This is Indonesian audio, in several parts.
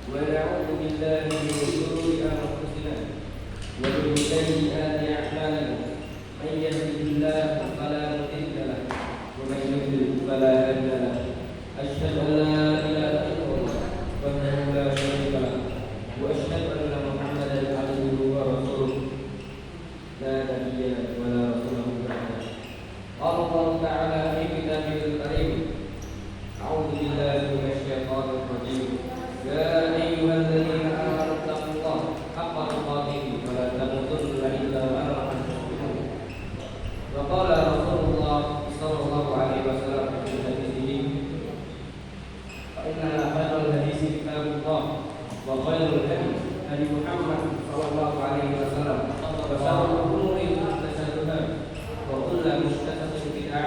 ونعوذ بالله من شرور أنفسنا ومن سيئات أعمالنا من يهده الله فلا مضل له ومن يضلل فلا هادي له أشهد أن لا إله إلا الله وحده لا شريك له وأشهد أن محمدا عبده ورسوله لا نبي ولا رسول بعده. قال الله تعالى في كتابه الكريم أعوذ بالله من الشيطان الرجيم يا أيها الذين آمنوا اتقوا الله حق تقاته ولا تموتن إلا وأنتم مسلمون. وقال رسول الله صلى الله عليه وسلم في حديثه فإن خير الحديث كتاب الله وخير الهدي هدي محمد صلى الله عليه وسلم وشر الأمور محدثاتها وكل محدثة بدعة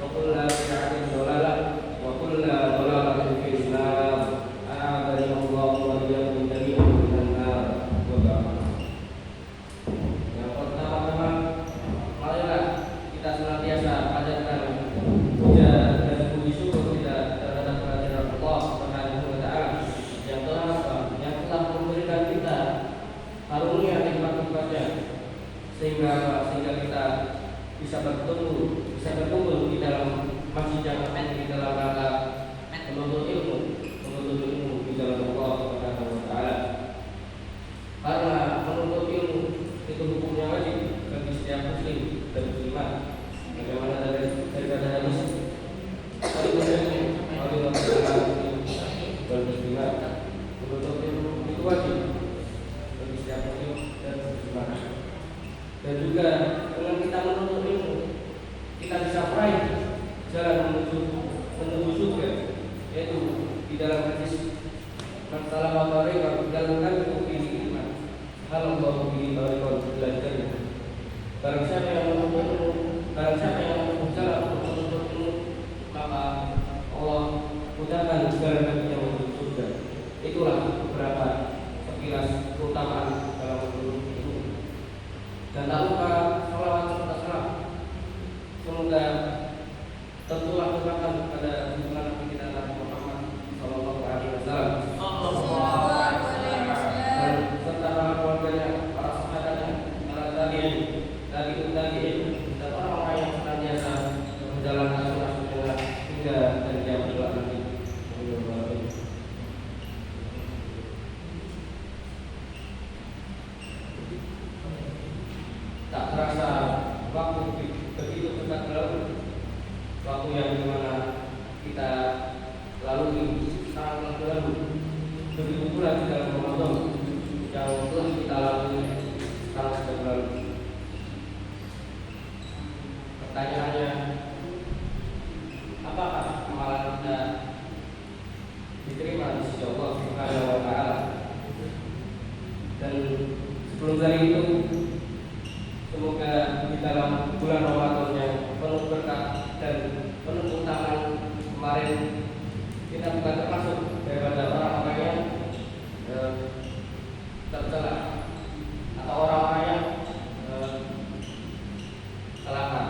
وكل بدعة ضلالة وكل ضلالة في النار. أعاذني الله وإياكم جميعا من النار. وبعد. Yang pertama-tama, marilah kita senantiasa panjatkan puja dan puji syukur kita terhadap kehadirat Allah Subhanahu wa taala yang telah memberikan kita karunia nikmat-nikmatnya sehingga kita bisa berkumpul di dalam masjid yang di dalam rangka menuntut ilmu di dalam Allah Subhanahu wa taala. Karena menuntut ilmu itu hukumnya wajib bagi setiap muslim dan muslimah. Bagaimana daripada hadis dari Rasulullah dan muslimah, menuntut ilmu itu wajib bagi setiap muslim dan muslimah. Dan juga dengan kita menuntut ilmu, kita bisa meraih jalan menuju surga, yaitu di dalam hadis masalah masalah dalam bukti iman. Kalau bukti baru belajar, barang siapa yang menuntut ilmu, barang siapa yang berjalan untuk menuntut ilmu, maka Allah mudahkan segala baginya menuju surga. Itulah beberapa sekilas keutamaan dalam menuntut ilmu. Dan tak lupa salawat serta salam semoga tertulah tercurahkan kepada junjungan Nabi kita Nabi Muhammad Sallallahu Alaihi Wasallam dan serta para keluarganya, para sahabatnya, para tabi'in dan orang-orang yang senantiasa menjalankan sunnah hingga hari kiamat nanti. Tak terasa waktu begitu cepat berlalu, waktu yang dimana kita lalui sangat berlalu. Begitu pula di dalam Ramadan yang telah kita lalui sangat berlalu. Pertanyaannya, apakah amalan kita diterima di sisi Allah Subhanahu wa taala? Dan sebelum dari itu, semoga di dalam bulan Ramadan yang penuh berkah dan penuh keutamaan kemarin kita bukan termasuk daripada orang-orang yang tercela atau orang-orang yang celaka.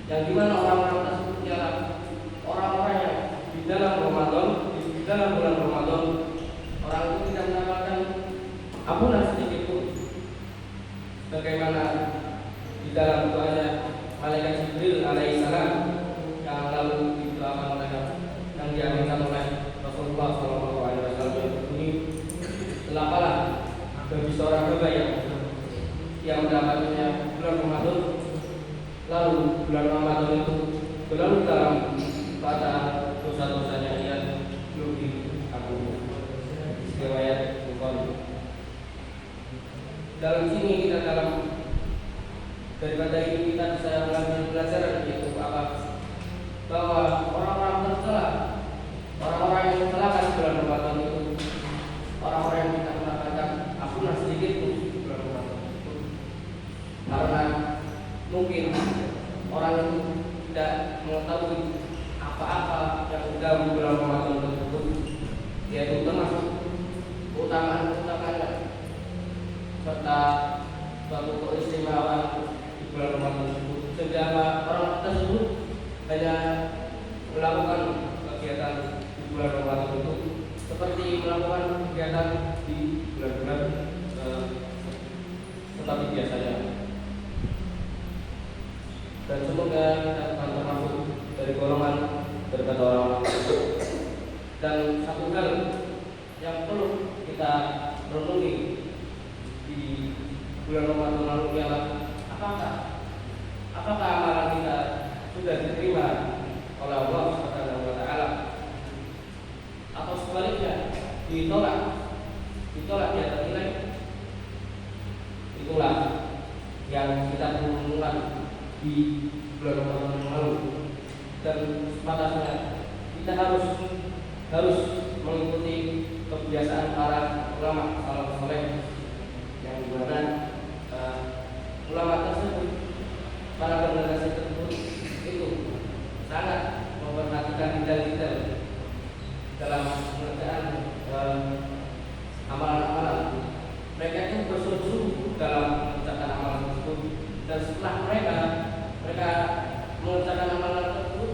Yang dimana orang-orang tersebut ialah orang-orang yang di dalam Ramadan, di dalam bulan Ramadan, orang itu tidak mendapatkan ampunan sedikit pun. Bagaimana di dalam doanya Malaikat Jibril alaihissalam yang lalu didoakan oleh yang diaminkan oleh Rasulullah Sallallahu Alaihi Wasallam yang berbunyi, celakalah bagi seorang hamba yang mendapatkannya bulan Ramadan, lalu bulan Ramadan itu berlalu dalam pada dosa-dosanya yang belum diampuni. Riwayat Bukhari. Dalam sini kita daripada ini kita bisa mengambil pelajaran, yaitu apa? Bahwa orang-orang tercela, orang-orang yang celaka di bulan Ramadan itu, orang-orang yang tidak mendapatkan ampunan sedikit pun di bulan Ramadan itu. Karena mungkin orang itu tidak mengetahui apa-apa yang sudah di bulan Ramadan tersebut, yaitu termasuk keutamaan-keutamaannya serta melakukan kegiatan di bulan-bulan seperti biasanya. Dan semoga kita akan termasuk dari golongan berkata orang. Dan satu hal yang perlu kita renungi di bulan Ramadan lalu ialah apakah amalan kita sudah diterima oleh Allah Subhanahu wa taala atau sebaliknya ditolak di atas nilai. Itulah yang kita perlu renungkan di bulan Ramadan yang lalu. Dan sepatasnya kita harus mengikuti kebiasaan para ulama salafus saleh, yang dimana ulama tersebut, para generasi tersebut itu sangat memperhatikan detail-detail dalam pengerjaan amalan-amalan. Mereka itu bersungguh-sungguh dalam mengerjakan amalan tersebut, dan setelah mereka mengerjakan amalan tersebut,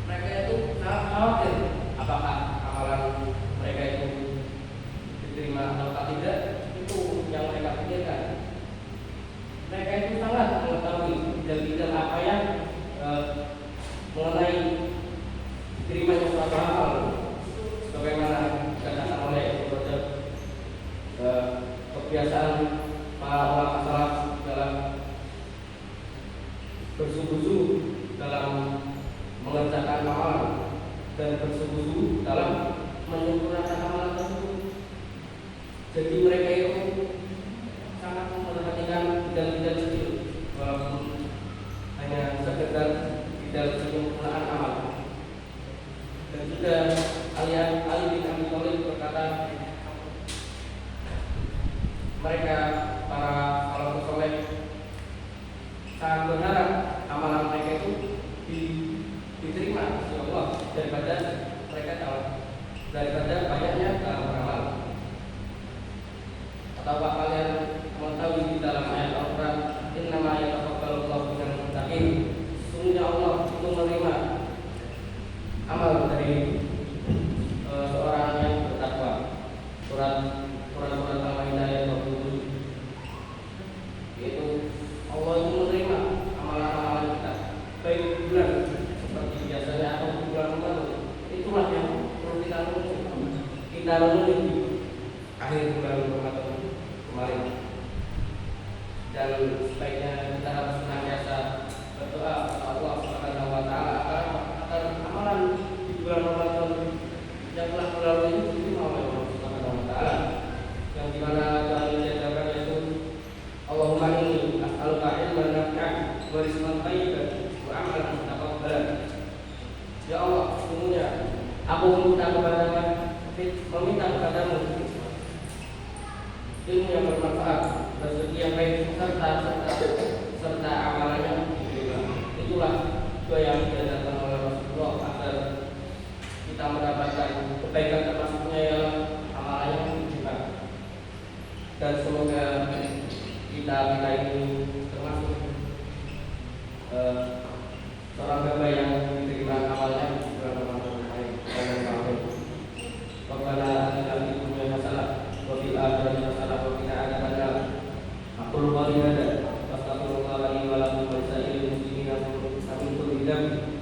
mereka itu sangat khawatir apakah amalan mereka itu diterima atau tidak. Itu yang mereka pikirkan. Mereka itu sangat mengetahui detail-detail apa yang mengenai diterimanya suatu amal, sebagaimana dikatakan oleh kebiasaan para ulama salaf dalam bersungguh-sungguh dalam mengerjakan amalan dan bersungguh-sungguh dalam menyempurnakan amalan tersebut. Jadi mereka itu sangat memperhatikan detail-detail kecil, walaupun hanya sekedar detail penyempurnaan amal. Dan juga Ali bin Abi Thalib berkata, mereka para salafus saleh sangat berharap amalan mereka itu diterima oleh Allah daripada banyaknya amal. Ataukah kalian mengetahui di dalam ayat Al-Quran, innama yataqabbalullahu minal muttaqin, sesungguhnya Allah itu menerima amal dari seorang yang bertakwa. Surat Al-Maidah ayat 27. Yaitu Allah itu menerima amalan-amalan kita, baik di bulan seperti biasanya atau di bulan Ramadan. Itulah yang perlu kita renungi di akhir bulan Ramadan kemarin. Dan sebaiknya kita harus senantiasa berdoa kepada Allah Subhanahu wa taala agar amalan di bulan Ramadan yang telah berlalu ini diterima oleh Allah Subhanahu wa taala, yang dimana dalam diajarkan yaitu Allahumma inni as'aluka ilman nafi'an wa rizqan thayyiban wa amalan mutaqabbalan. Ya Allah, sesungguhnya aku meminta kepadamu ilmu yang bermanfaat, rezeki yang baik, serta amalannya diterima. Itulah doa yang diajarkan oleh Rasulullah agar kita mendapatkan kebaikan, termasuknya yang amalannya diterima. Dan semoga kita ini termasuk seorang hamba yang diterima amalnya di bulan Ramadan kemarin. Rabbana atina fid dunya hasanah wa fil akhirati hasanah wa qina adzabannar. Aqulu qawli hadza wa astaghfirullah li wa lakum wa lisa'iril muslimina min kulli dhanbin